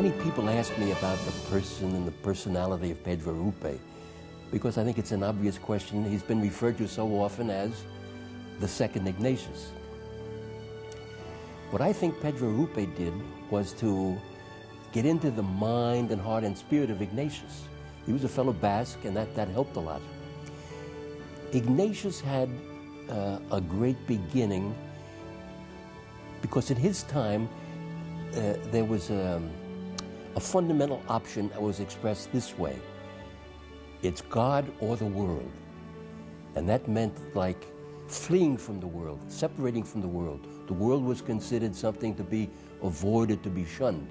Many people ask me about the person and the personality of Pedro Arrupe because I think it's an obvious question. He's been referred to so often as the second Ignatius. What I think Pedro Arrupe did was to get into the mind and heart and spirit of Ignatius. He was a fellow Basque, and that helped a lot. Ignatius had a great beginning because in his time there was a fundamental option that was expressed this way: it's God or the world. And that meant like fleeing from the world, separating from the world. The world was considered something to be avoided, to be shunned.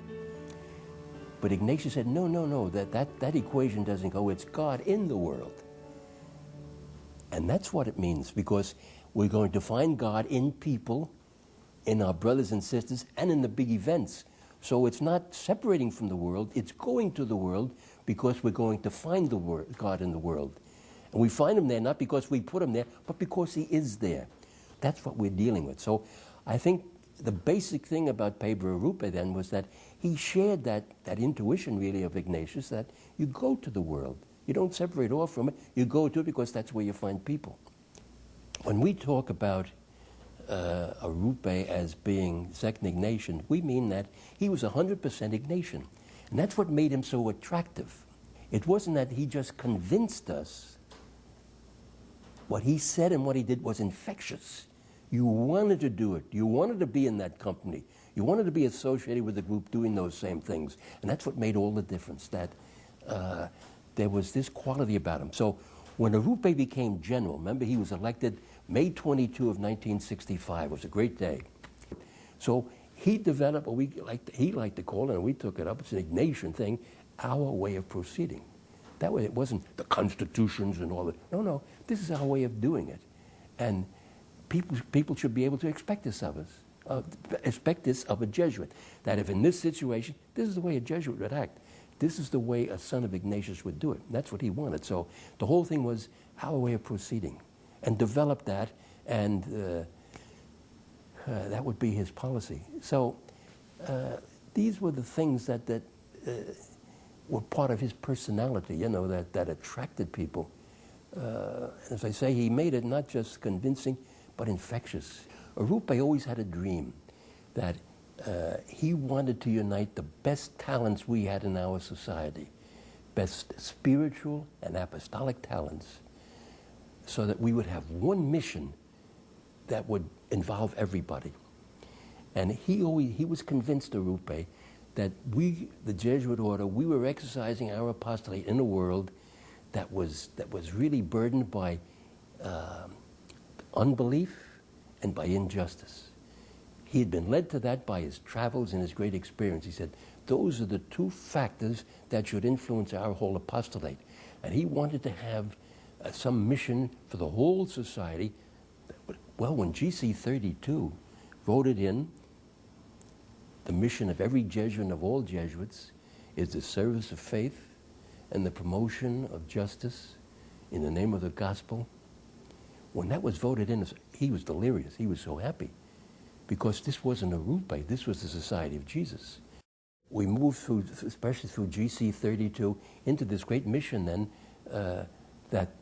But Ignatius said, no, that equation doesn't go. It's God in the world. And that's what it means, because we're going to find God in people, in our brothers and sisters, and in the big events. So it's not separating from the world, it's going to the world because we're going to find God in the world. And we find him there not because we put him there, but because he is there. That's what we're dealing with. So I think the basic thing about Pedro Arrupe then was that he shared that intuition really of Ignatius, that you go to the world. You don't separate off from it. You go to it because that's where you find people. When we talk about Arrupe as being second Ignatian, we mean that he was 100% Ignatian. And that's what made him so attractive. It wasn't that he just convinced us. What he said and what he did was infectious. You wanted to do it. You wanted to be in that company. You wanted to be associated with the group doing those same things. And that's what made all the difference, that there was this quality about him. So when Arrupe became general, remember he was elected May 22 of 1965. It was a great day. So he developed what he liked to call, and we took it up, it's an Ignatian thing, our way of proceeding. That way it wasn't the constitutions and all that. No, this is our way of doing it. And people should be able to expect this of us, expect this of a Jesuit, that if in this situation, this is the way a Jesuit would act. This is the way a son of Ignatius would do it. And that's what he wanted. So the whole thing was our way of proceeding, and develop that, and that would be his policy. So these were the things that were part of his personality, that attracted people. As I say, he made it not just convincing, but infectious. Arrupe always had a dream that he wanted to unite the best talents we had in our society, best spiritual and apostolic talents, so that we would have one mission that would involve everybody. And he was convinced, Arrupe, that we, the Jesuit order, we were exercising our apostolate in a world that was really burdened by unbelief and by injustice. He had been led to that by his travels and his great experience. He said, those are the two factors that should influence our whole apostolate. And he wanted to have some mission for the whole society. Well, when GC 32 voted in, the mission of every Jesuit and of all Jesuits is the service of faith and the promotion of justice in the name of the gospel. When that was voted in, he was delirious. He was so happy, because this wasn't Arrupe, this was the Society of Jesus. We moved through, especially through GC 32, into this great mission then, that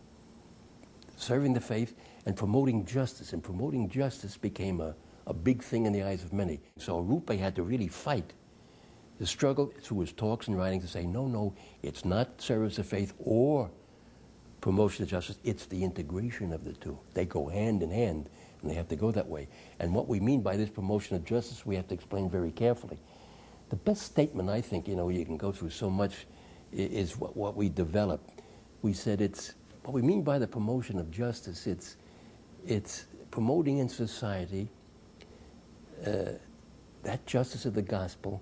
serving the faith and promoting justice. And promoting justice became a big thing in the eyes of many. So Arrupe had to really fight the struggle through his talks and writings to say, no, it's not service of faith or promotion of justice, it's the integration of the two. They go hand in hand, and they have to go that way. And what we mean by this promotion of justice, we have to explain very carefully. The best statement, I think, you can go through so much, is what we developed. We said what we mean by the promotion of justice, it's promoting in society that justice of the gospel,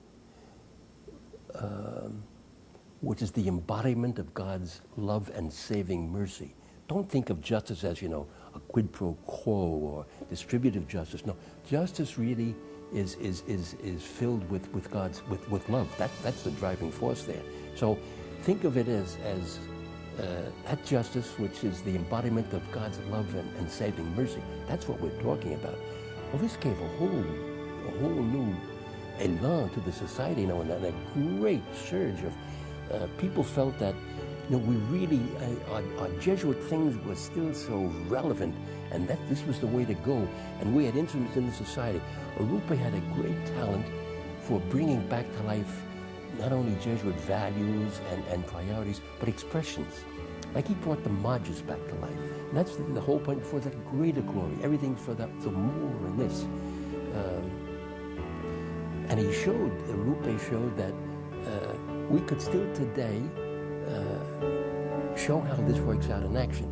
which is the embodiment of God's love and saving mercy. Don't think of justice as, a quid pro quo or distributive justice. No, justice really is filled with God's with love. That's the driving force there. So think of it as that justice, which is the embodiment of God's love and saving mercy. That's what we're talking about. Well, this gave a whole new elan to the society, and a great surge of people felt that, we really, our Jesuit things were still so relevant, and that this was the way to go, and we had instruments in the society. Arrupe had a great talent for bringing back to life not only Jesuit values and priorities, but expressions. Like he brought the Majas back to life. And that's the whole point, for that greater glory, everything for the more in this. And Arrupe showed that we could still today show how this works out in action.